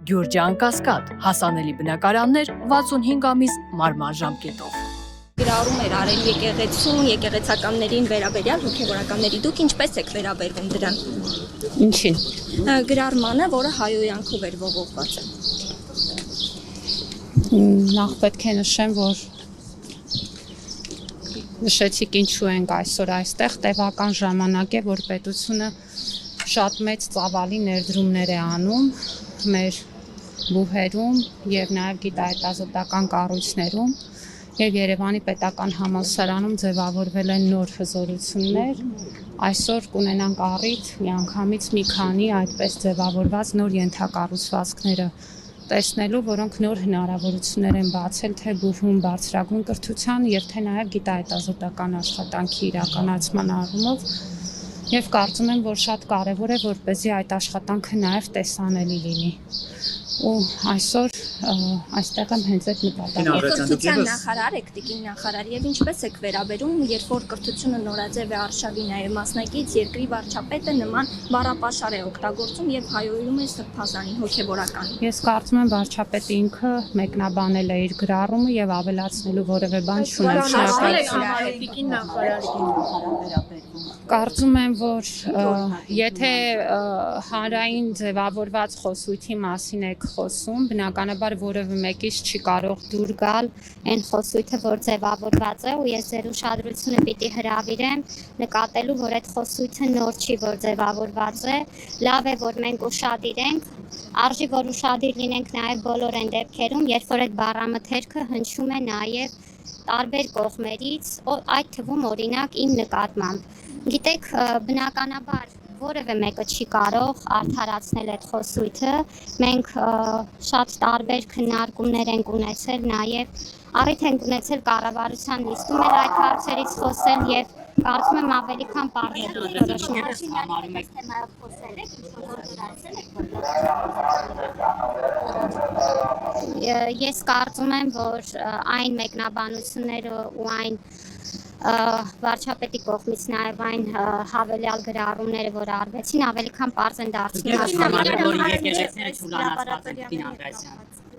Գյուրջան Կասկադ, հասանելի բնակարաններ 65 ամիս մարման ժամկետով։ Գրառում էր արել եկեղեցուն, եկեղեցականներին վերաբերյալ հոգևորականների, դուք ինչպես եք վերաբերվում դրան։ Ինչին։ Գրառմանը, որը հայոյանքով էր ողողված։ Նախ պետք է նշեմ, որ նշեցիք ինչու ենք այսօր այստեղ, տևական ժամանակ է, որ պետությունը շատ մեծ ծավալի ներդրումներ է անում մեր բուհերում եւ նաեւ գիտահետազոտական կառույցներում եւ Երևանի պետական համալսարանում ձևավորվել են նոր հզորություններ։ Այսօր կունենանք առիթ միանգամից մի քանի այդպես ձևավորված նոր ենթակառուցվածքները տեսնելու, որոնք նոր հնարավորություններ են բացել թե բուհում բարձրագույն կրթության եւ թե նաեւ գիտահետազոտական աշխատանքի իրականացման առումով եւ կարծում եմ, որ շատ կարեւոր է, որպեսզի այդ աշխատանքը նաեւ տեսանելի լինի։ Ու այսօր այստեղ եմ հենց այդ նպատակով։ Կրթության նախարար եք, տիկին նախարար, եւ ինչպես եք վերաբերում, երբ որ կրթությունը նորաձև է արշավի նաեւ մասնակից, երկրի վարչապետը նման բառապաշար է օգտագործում եւ հայոյում է սրբազանին հոգեվորական։ Ես կարծում եմ վարչապետը ինքը մեկնաբանել է իր գրառումը եւ ավելացնելու որևէ բան չունեմ։ Կարծում եմ, որ եթե հանրային ձևավորված խոսույթի մասին եք խոսում, բնականաբար որևէ մեկից չի կարող դուր գալ այն խոսույթը, որ ձևավորված է, ու ես ձեր ուշադրությունը պիտի հրավիրեմ նկատելու, որ այդ խոսույթը նոր չի, որ ձևավորված է, լավ է, որ մենք ուշադիր ենք, արժի, որ ուշադիր լինենք նաև բոլոր այն դեպքերում, երբ որ այդ բառամթերքը հնչում է նաև տարբեր կողմերից, այդ թվում օրինակ իմ նկատմամբ։ Գիտեք, բնականաբար որևէ մեկը չի կարող արդարացնել այդ խոսույթը, մենք շատ տարբեր քննարկումներ ենք ունեցել, նաև առիթ ենք ունեցել կառավարության նիստում էլ այդ հարցերից խոսել եւ կարծում եմ ավելի քան Ես կարծում եմ, որ այն մեկնաբանությունները ու այն վարչապետի կողմից նաև այն հավելյալ գրառումները, որ արվեցին, ավելի քան պարզ են դարձնում։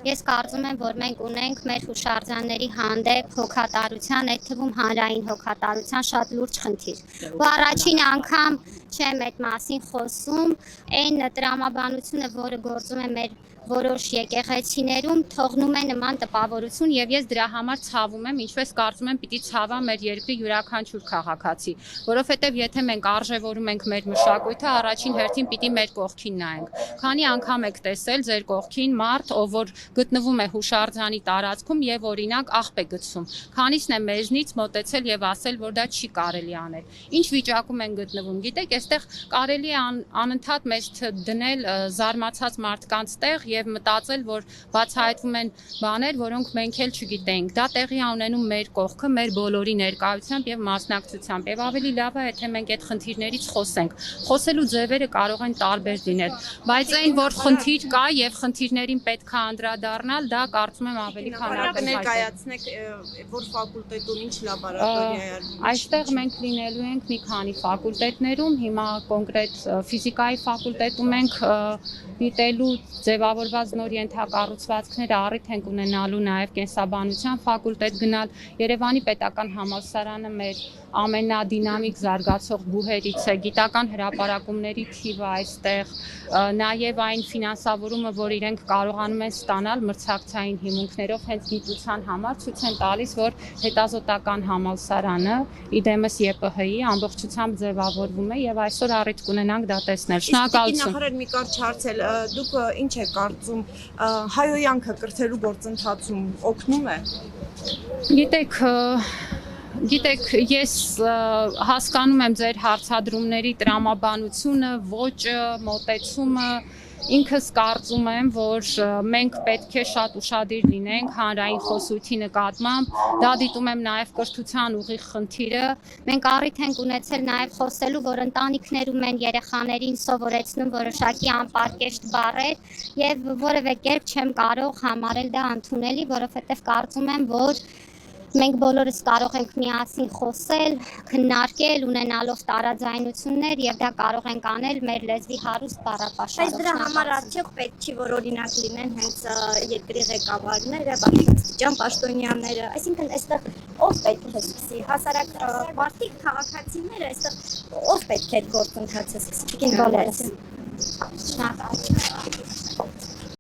Ես կարծում եմ, որ մենք ունենք մեր հուշարձանների հանդեպ հոգատարության, այդ թվում հանրային հոգատարության շատ լուրջ խնդիր։ Ու առաջին անգամ չեմ այդ մասին խոսում, այն տրամաբանությունը, որը գործում է մեր որոշ եկեղեցիներում, թողնում է նման տպավորություն եւ ես դրա համար ցավում եմ, ինչպես կարծում եմ պիտի ցավա մեր երկրի յուրաքանչյուր քաղաքացի, որովհետեւ եթե մենք արժևորում ենք մեր մշակույթը, առաջին հերթին պիտի մեր կողքին նայենք։ Քանի անգամ եք տեսել ձեր կողքին մարդ, ով որ գտնվում է հուշարձանի տարածքում եւ օրինակ աղբ է գցում։ Քանիսն է մեզնից մոտեցել եւ ասել, որ դա չի կարելի անել։ Ինչ վիճակում են գտնվում։ Գիտեք, այստեղ կարելի է անընդհատ մեզ դնել զարմացած մարդկանց տեղ եւ մտածել, որ բացահայտվում են բաներ, որոնք մենք էլ չգիտենք։ Դա տեղի է ունենում մեր կողքը, մեր բոլորի ներկայությամբ եւ մասնակցությամբ։ Եվ ավելի լավ է, եթե մենք այդ խնդիրներից խոսենք։ Խոսելու ձևերը կարող են տարբեր լինել, բայց այն, որ խնդիր կա եւ խնդիրներին պետք է անդրադառնալ, դա կարծում եմ ավելի քան ներկայացնեք, որ ֆակուլտետում ինչ լաբորատորիա է։ Այստեղ մենք լինելու ենք մի քանի ֆակուլտետներում, հիմա կոնկրետ ֆիզիկայի ֆակուլտետում ենք դիտելու ձևավորված նոր ենթակառուցվածքները, առիթ ենք ունենալու նաև կենսաբանության ֆակուլտետ գնալ։ Երևանի պետական համալսարանը մեր ամենադինամիկ զարգացող բուհերից է, գիտական հրապարակումների թիվը այստեղ, նաև այն ֆինանսավորումը, որ իրենք կարողանում են ստանալ մրցակցային հիմունքներով հենց գիտության համար, ցույց են տալիս, որ հետազոտական համալսարանը, իդեմս ԵՊՀ-ի ամբողջությամբ ձևավորվում է եւ այսօր առիթ կունենանք դա տեսնել։ Շնորհակալություն։ Նախարար մի կարճ հարցել, դուք ինչ եք կարծում, հայոյանքը կրթելու գործընթացում օգնում է։ Գիտեք, ես հասկանում եմ ձեր հարցադրումների տրամաբանությունը, ոճը, մոտեցումը, ինքս կարծում եմ, որ մենք պետք է շատ ուշադիր լինենք հանրային խոսույթի նկատմամբ, դա դիտում եմ նաև կրթության ուղիղ խնդիրը, մենք առիթ ենք ունեցել նաև խոսելու, որ ընտանիքներում են երեխաներին սովորեցնում որոշակի անպարկեշտ բառեր եւ որևէ կերպ չեմ կարող համարել դա ընդունելի, որովհետեւ կարծում եմ, որ մենք բոլորս կարող ենք միասին խոսել, քննարկել, ունենալով տարաձայնություններ եւ դա կարող ենք անել մեր լեզվի հարուստ բառապաշարով։ Բայց դրա համար արդյոք պետք չի, որ օրինակ լինեն հենց երկրի ղեկավարները, բարձրաստիճան պաշտոնյաները, այսինքն այստեղ ով պետք է սկսի, հասարակ մարդիկ, քաղաքացիները, այստեղ ով պետք է այդ գործընթացը սկսի։ Բոլորս։ Շնորհակալ։